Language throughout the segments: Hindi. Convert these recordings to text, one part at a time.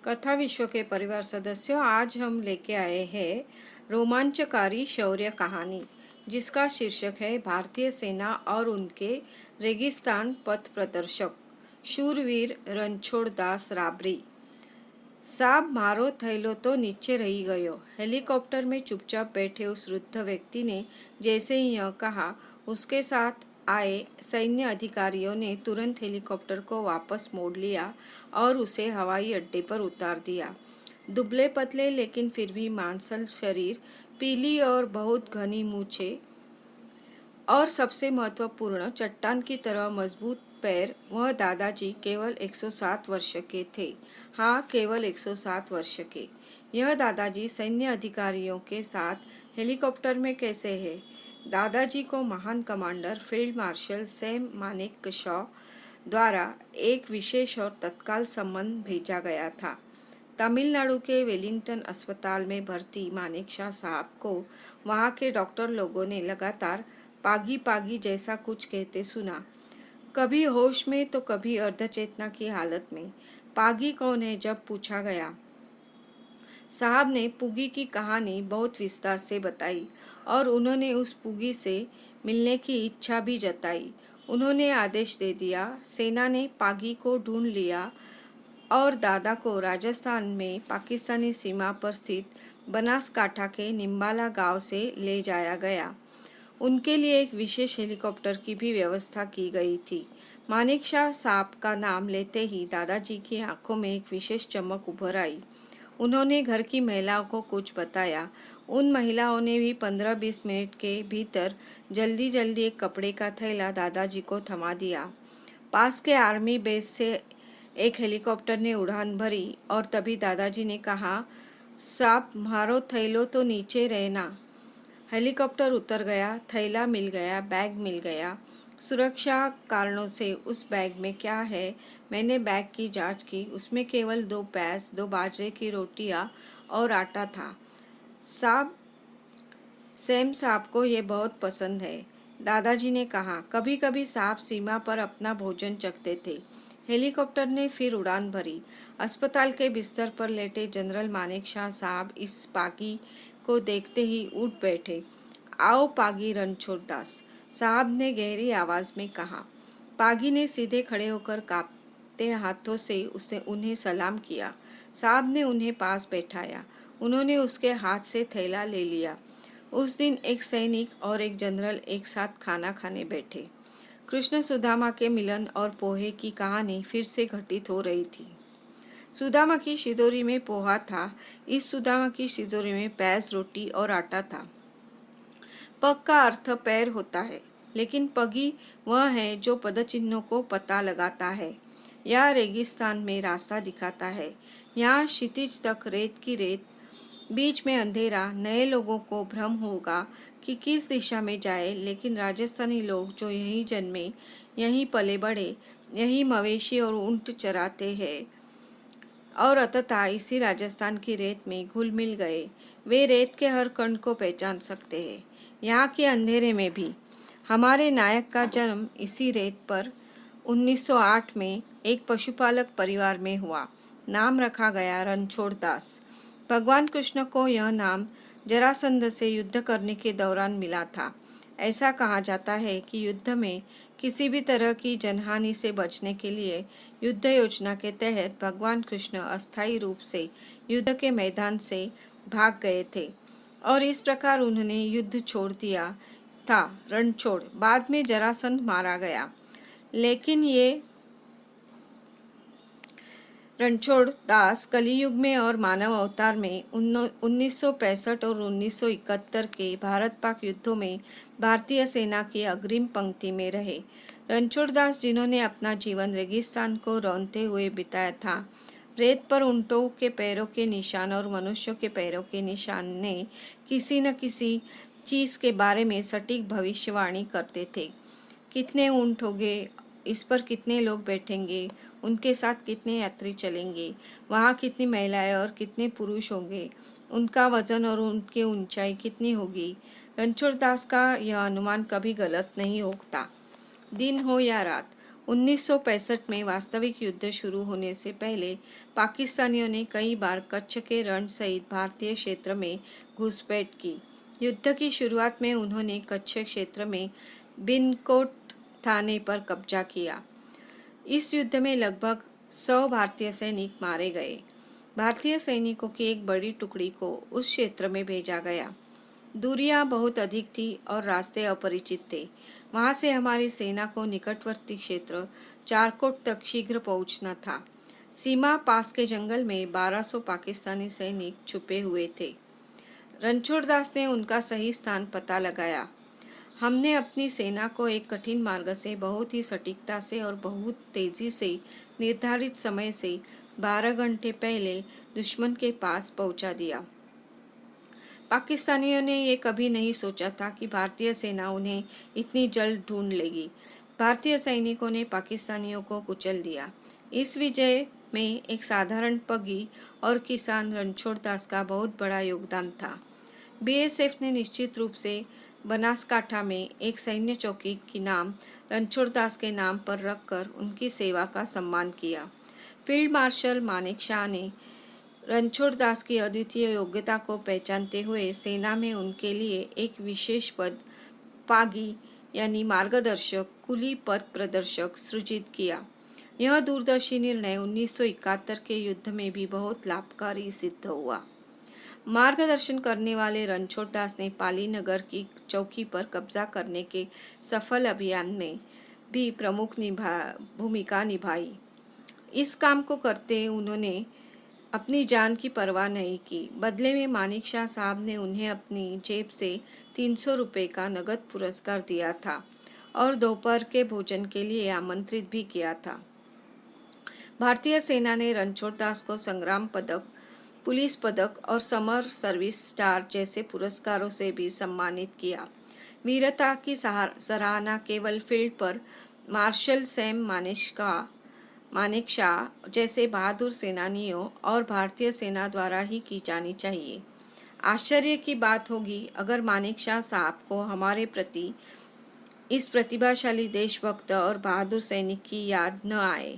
कथा विश्व के परिवार सदस्यों, आज हम लेके आए हैं रोमांचकारी शौर्य कहानी जिसका शीर्षक है भारतीय सेना और उनके रेगिस्तान पथ प्रदर्शक शूरवीर रणछोड़ दास राबरी। साहब, मारो थैलो तो नीचे रही गयो। हेलीकॉप्टर में चुपचाप बैठे उस वृद्ध व्यक्ति ने जैसे ही यह कहा, उसके साथ आए सैन्य अधिकारियों ने तुरंत हेलीकॉप्टर को वापस मोड़ लिया और उसे हवाई अड्डे पर उतार दिया। दुबले पतले लेकिन फिर भी मांसल शरीर, पीली और बहुत घनी मूछें और सबसे महत्वपूर्ण चट्टान की तरह मजबूत पैर, वह दादाजी केवल 107 वर्ष के थे। हाँ, केवल 107 वर्ष के। यह दादाजी सैन्य अधिकारियों के साथ हेलीकॉप्टर में कैसे है? दादाजी को महान commander field marshal Sam Manekshaw द्वारा एक विशेष और तत्काल सम्मन भेजा गया था। तमिलनाडु के वेलिंगटन अस्पताल में भर्ती मानेकशॉ साहब को वहाँ के डॉक्टर लोगों ने लगातार पागी पागी जैसा कुछ कहते सुना। कभी होश में तो कभी अर्धचेतना की हालत में। पागी कौन है? जब पूछा गया, साहब ने पुगी की कहानी बहुत विस्तार से बताई और उन्होंने उस पुगी से मिलने की इच्छा भी जताई। उन्होंने आदेश दे दिया। सेना ने पागी को ढूंढ लिया और दादा को राजस्थान में पाकिस्तानी सीमा पर स्थित बनासकाठा के निम्बाला गांव से ले जाया गया। उनके लिए एक विशेष हेलीकॉप्टर की भी व्यवस्था की गई थी। मानेकशॉ साहब का नाम लेते ही दादाजी की आंखों में एक विशेष चमक उभर आई। उन्होंने घर की महिलाओं को कुछ बताया। उन महिलाओं ने भी 15-20 मिनट के भीतर जल्दी जल्दी एक कपड़े का थैला दादाजी को थमा दिया। पास के आर्मी बेस से एक हेलीकॉप्टर ने उड़ान भरी और तभी दादाजी ने कहा, साहब, मारो थैलो तो नीचे रहना। हेलीकॉप्टर उतर गया, थैला मिल गया, बैग मिल गया। सुरक्षा कारणों से उस बैग में क्या है? मैंने बैग की जांच की, उसमें केवल 2 प्याज, 2 बाजरे की रोटियां और आटा था। साहब, सैम साहब को ये बहुत पसंद है, दादाजी ने कहा। कभी कभी साहब सीमा पर अपना भोजन चखते थे। हेलीकॉप्टर ने फिर उड़ान भरी। अस्पताल के बिस्तर पर लेटे जनरल मानेकशॉ साहब इस पागी को देखते ही उठ बैठे। आओ पागी रणछोड़ दास, साहब ने गहरी आवाज में कहा। पागी ने सीधे खड़े होकर कांपते हाथों से उन्हें सलाम किया। साहब ने उन्हें पास बैठाया। उन्होंने उसके हाथ से थैला ले लिया। उस दिन एक सैनिक और एक जनरल एक साथ खाना खाने बैठे। कृष्ण सुदामा के मिलन और पोहे की कहानी फिर से घटित हो रही थी। सुदामा की शिदोरी में पोहा था, इस सुदामा की शिदोरी में प्याज, रोटी और आटा था। पग का अर्थ पैर होता है, लेकिन पगी वह है जो पदचिन्हों को पता लगाता है या रेगिस्तान में रास्ता दिखाता है। यहाँ क्षितिज तक रेत की रेत, बीच में अंधेरा। नए लोगों को भ्रम होगा कि किस दिशा में जाए, लेकिन राजस्थानी लोग जो यहीं जन्मे, यहीं पले बढ़े, यहीं मवेशी और ऊंट चराते हैं और अंततः इसी राजस्थान की रेत में घुल मिल गए, वे रेत के हर कण को पहचान सकते हैं, यहाँ के अंधेरे में भी। हमारे नायक का जन्म इसी रेत पर 1908 में एक पशुपालक परिवार में हुआ। नाम रखा गया रणछोड़ दास। भगवान कृष्ण को यह नाम जरासंध से युद्ध करने के दौरान मिला था। ऐसा कहा जाता है कि युद्ध में किसी भी तरह की जनहानि से बचने के लिए युद्ध योजना के तहत भगवान कृष्ण अस्थायी रूप से युद्ध के मैदान से भाग गए थे और इस प्रकार उन्होंने युद्ध छोड़ दिया था। रणछोड़, बाद में जरासंध मारा गया, लेकिन ये रणछोड़ दास कलियुग में और मानव अवतार में 1965 और 1971 के भारत पाक युद्धों में भारतीय सेना की अग्रिम पंक्ति में रहे। रणछोड़ दास, जिन्होंने अपना जीवन रेगिस्तान को रौंदते हुए बिताया था, रेत पर ऊंटों के पैरों के निशान और मनुष्यों के पैरों के निशान ने किसी न किसी चीज़ के बारे में सटीक भविष्यवाणी करते थे। कितने ऊंट होंगे, इस पर कितने लोग बैठेंगे, उनके साथ कितने यात्री चलेंगे, वहाँ कितनी महिलाएं और कितने पुरुष होंगे, उनका वजन और उनकी ऊंचाई कितनी होगी। रणछोड़ दास का यह अनुमान कभी गलत नहीं होता। दिन हो या रात, 1965 में वास्तविक युद्ध शुरू होने से पहले पाकिस्तानियों ने कई बार कच्छ के रण सहित भारतीय क्षेत्र में घुसपैठ की। युद्ध की शुरुआत में उन्होंने कच्छ क्षेत्र में बिनकोट थाने पर कब्जा किया। इस युद्ध में लगभग 100 भारतीय सैनिक मारे गए। भारतीय सैनिकों की एक बड़ी टुकड़ी को उस क्षेत्र में भेजा गया। दूरियां बहुत अधिक थी और रास्ते अपरिचित थे। वहां से हमारी सेना को निकटवर्ती क्षेत्र चारकोट तक शीघ्र पहुंचना था। सीमा पास के जंगल में 1200 पाकिस्तानी सैनिक छुपे हुए थे। रणछोड़ दास ने उनका सही स्थान पता लगाया। हमने अपनी सेना को एक कठिन मार्ग से बहुत ही सटीकता से और बहुत तेजी से निर्धारित समय से 12 घंटे पहले दुश्मन के पास पहुंचा दिया। पाकिस्तानियों ने ये कभी नहीं सोचा था कि भारतीय सेना उन्हें इतनी जल्द ढूंढ लेगी। भारतीय सैनिकों ने पाकिस्तानियों को कुचल दिया। इस विजय में एक साधारण पगी और किसान रणछोड़ दास का बहुत बड़ा योगदान था। बीएसएफ ने निश्चित रूप से बनासकाठा में एक सैन्य चौकी की नाम रणछोड़ दास के नाम पर रखकर उनकी सेवा का सम्मान किया। फील्ड मार्शल मानेकशॉ ने रणछोड़ दास की अद्वितीय योग्यता को पहचानते हुए सेना में उनके लिए एक विशेष पद पागी यानी मार्गदर्शक कुली पथ प्रदर्शक सृजित किया। यह दूरदर्शी निर्णय 1971 के युद्ध में भी बहुत लाभकारी सिद्ध हुआ। मार्गदर्शन करने वाले रणछोड़ दास ने पाली नगर की चौकी पर कब्जा करने के सफल अभियान में भी प्रमुख भूमिका निभाई। इस काम को करते उन्होंने अपनी जान की परवाह नहीं की। बदले में मानेकशॉ साहब ने उन्हें अपनी जेब से 300 रुपये का नगद पुरस्कार दिया था और दोपहर के भोजन के लिए आमंत्रित भी किया था। भारतीय सेना ने रणछोड़ दास को संग्राम पदक, पुलिस पदक और समर सर्विस स्टार जैसे पुरस्कारों से भी सम्मानित किया। वीरता की सराहना केवल फील्ड पर मार्शल सैम मानेकशॉ जैसे बहादुर सेनानियों और भारतीय सेना द्वारा ही की जानी चाहिए। आश्चर्य की बात होगी अगर मानेकशॉ साहब को हमारे प्रति इस प्रतिभाशाली देशभक्त और बहादुर सैनिक की याद न आए।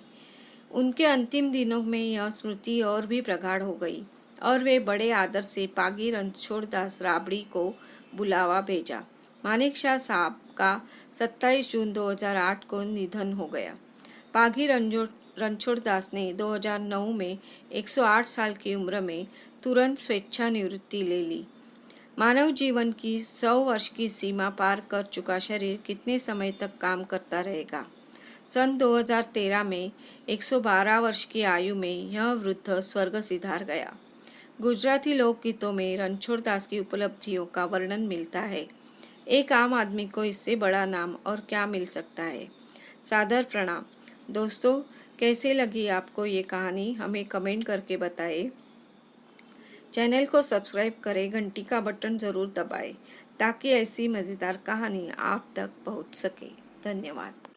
उनके अंतिम दिनों में यह स्मृति और भी प्रगाढ़ हो गई और वे बड़े आदर से पागी रणछोड़ दास राबड़ी को बुलावा भेजा। मानेकशॉ साहब का 27 जून 2008 को निधन हो गया। पागी रणछोड़ दास ने 2009 में 108 साल की उम्र में तुरंत स्वेच्छानिवृत्ति ले ली। मानव जीवन की 100 वर्ष की सीमा पार कर चुका शरीर कितने समय तक काम करता रहेगा। सन 2013 में 112 वर्ष की आयु में यह वृद्ध स्वर्ग सिधार गया। गुजराती लोकगीतों में रणछोड़ दास की उपलब्धियों का वर्णन मिलता है। एक आम आदमी को इससे बड़ा नाम और क्या मिल सकता है। सादर प्रणाम। दोस्तों, कैसे लगी आपको ये कहानी हमें कमेंट करके बताएं। चैनल को सब्सक्राइब करें, घंटी का बटन ज़रूर दबाएं ताकि ऐसी मज़ेदार कहानी आप तक पहुंच सके। धन्यवाद।